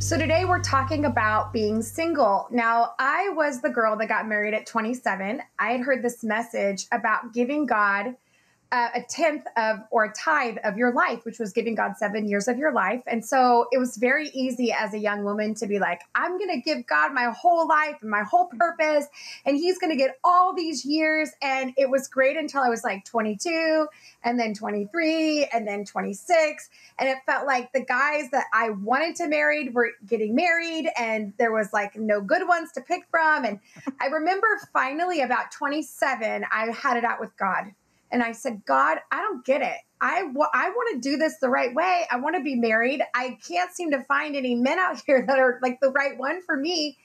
So today we're talking about being single. Now, I was the girl that got married at 27. I had heard this message about giving God a tenth of or a tithe of your life, which was giving God 7 years of your life. And so it was very easy as a young woman to be like, I'm going to give God my whole life and my whole purpose, and he's going to get all these years. And it was great until I was like 22 and then 23 and then 26. And it felt like the guys that I wanted to marry were getting married and there was like no good ones to pick from. And I remember finally about 27, I had it out with God. And I said, God, I don't get it. I want to do this the right way. I want to be married. I can't seem to find any men out here that are like the right one for me.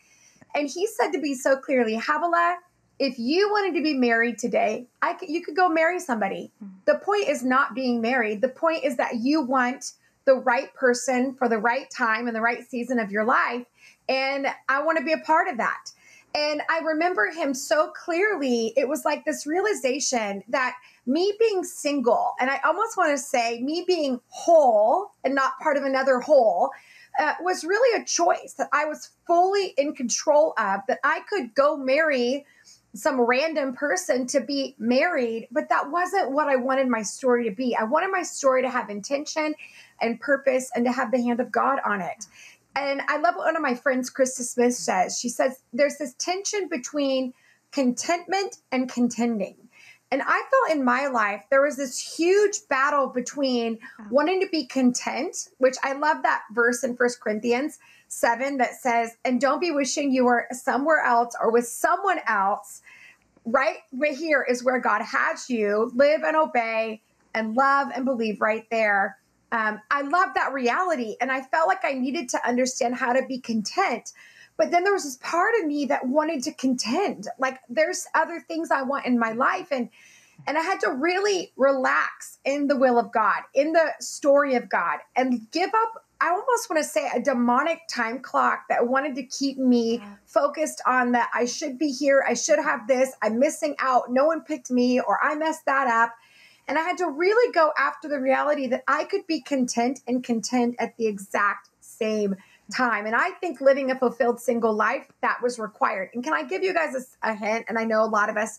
And he said to me so clearly, Havilah, if you wanted to be married today, you could go marry somebody. The point is not being married. The point is that you want the right person for the right time and the right season of your life. And I want to be a part of that. And I remember him so clearly. It was like this realization that me being single, and I almost want to say me being whole and not part of another whole, was really a choice that I was fully in control of, that I could go marry some random person to be married, but that wasn't what I wanted my story to be. I wanted my story to have intention and purpose and to have the hand of God on it. And I love what one of my friends, Krista Smith, says. She says, there's this tension between contentment and contending. And I felt in my life, there was this huge battle between wanting to be content, which I love that verse in 1 Corinthians 7 that says, and don't be wishing you were somewhere else or with someone else. Right here is where God has you. Live and obey and love and believe right there. I love that reality. And I felt like I needed to understand how to be content. But then there was this part of me that wanted to contend. Like there's other things I want in my life. And I had to really relax in the will of God, in the story of God, and give up, I almost want to say, a demonic time clock that wanted to keep me focused on that I should be here. I should have this. I'm missing out. No one picked me, or I messed that up. And I had to really go after the reality that I could be content and content at the exact same time. And I think living a fulfilled single life, that was required. And can I give you guys a hint? And I know a lot of us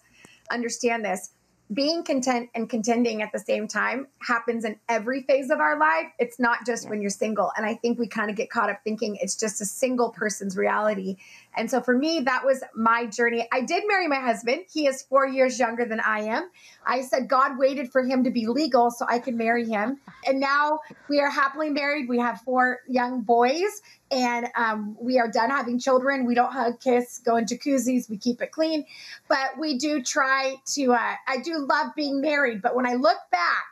understand this. Being content and contending at the same time happens in every phase of our life. It's not just when you're single. And I think we kind of get caught up thinking it's just a single person's reality. And so for me, that was my journey. I did marry my husband. He is 4 years younger than I am. I said God waited for him to be legal so I could marry him. And now we are happily married. We have 4 young boys. And we are done having children. We don't hug, kiss, go in jacuzzis. We keep it clean. But we do try to, I do love being married. But when I look back,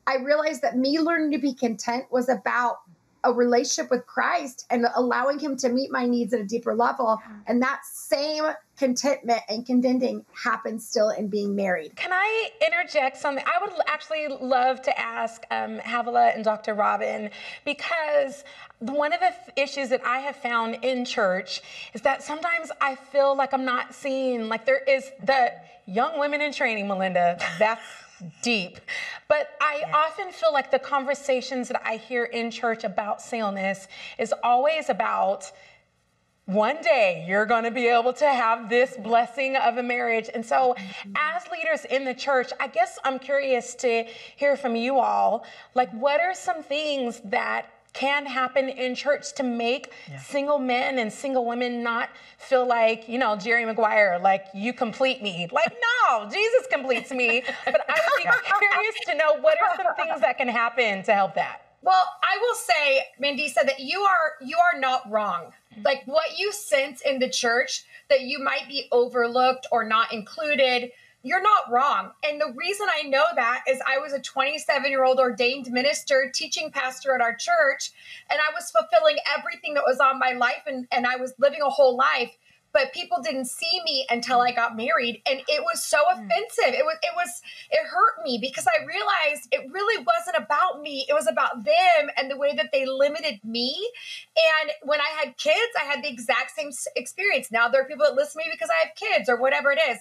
I realized that me learning to be content was about a relationship with Christ and allowing him to meet my needs at a deeper level. And that same contentment and contending happens still in being married. Can I interject something? I would actually love to ask Havilah and Dr. Robyn, because one of the issues that I have found in church is that sometimes I feel like I'm not seen, like there is the young women in training, Melinda, that's deep. But I often feel like the conversations that I hear in church about singleness is always about one day you're going to be able to have this blessing of a marriage. And so as leaders in the church, I guess I'm curious to hear from you all, like what are some things that can happen in church to make single men and single women not feel like, you know, Jerry Maguire, like you complete me. Like, no, Jesus completes me. But I would be curious to know what are some things that can happen to help that. Well, I will say, Mandisa, that you are not wrong. Like what you sense in the church that you might be overlooked or not included, you're not wrong. And the reason I know that is I was a 27-year-old ordained minister, teaching pastor at our church, and I was fulfilling everything that was on my life, and I was living a whole life. But people didn't see me until I got married. And it was so offensive. It hurt me because I realized it really wasn't about me. It was about them and the way that they limited me. And when I had kids, I had the exact same experience. Now there are people that listen to me because I have kids or whatever it is.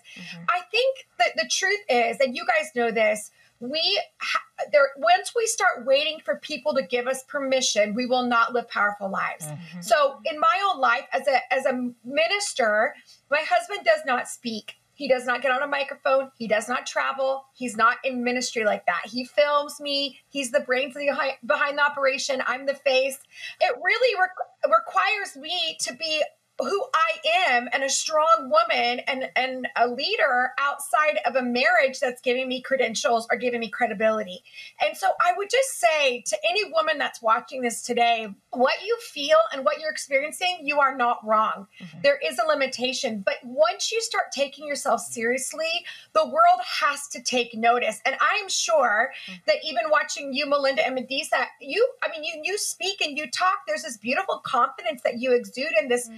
I think that the truth is, and you guys know this, once we start waiting for people to give us permission, we will not live powerful lives. Mm-hmm. So in my own life as a minister, my husband does not speak. He does not get on a microphone. He does not travel. He's not in ministry like that. He films me. He's the brains behind the operation. I'm the face. It really requires me to be who I am and a strong woman and a leader outside of a marriage that's giving me credentials or giving me credibility. And so I would just say to any woman that's watching this today, what you feel and what you're experiencing, you are not wrong. Mm-hmm. There is a limitation, but once you start taking yourself seriously, the world has to take notice. And I'm sure that even watching you, Melinda and Mandisa, you speak and you talk, there's this beautiful confidence that you exude in this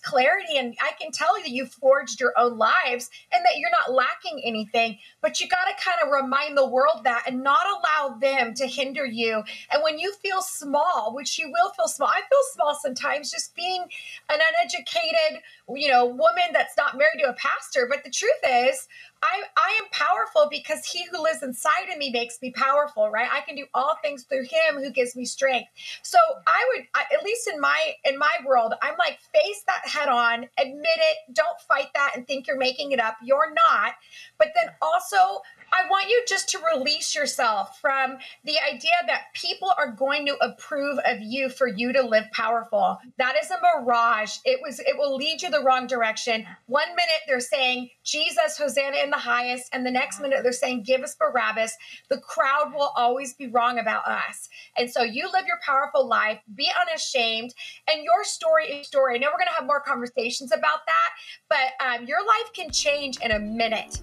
clarity, and I can tell you forged your own lives and that you're not lacking anything, but you got to kind of remind the world that and not allow them to hinder you. And when you feel small, which you will feel small, I feel small sometimes just being an uneducated, woman that's not married to a pastor, but the truth is I am powerful because he who lives inside of me makes me powerful, right? I can do all things through him who gives me strength. So at least in my world, I'm like, face that head on, admit it, don't fight that and think you're making it up. You're not. But then also, I want you just to release yourself from the idea that people are going to approve of you for you to live powerful. That is a mirage. It will lead you the wrong direction. 1 minute they're saying, Jesus, Hosanna in the highest. And the next minute they're saying, give us Barabbas. The crowd will always be wrong about us. And so you live your powerful life, be unashamed. And your story is story. I know we're going to have more conversations about that, but your life can change in a minute.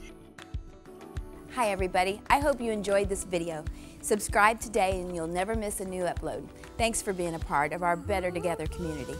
Hi everybody, I hope you enjoyed this video. Subscribe today and you'll never miss a new upload. Thanks for being a part of our Better Together community.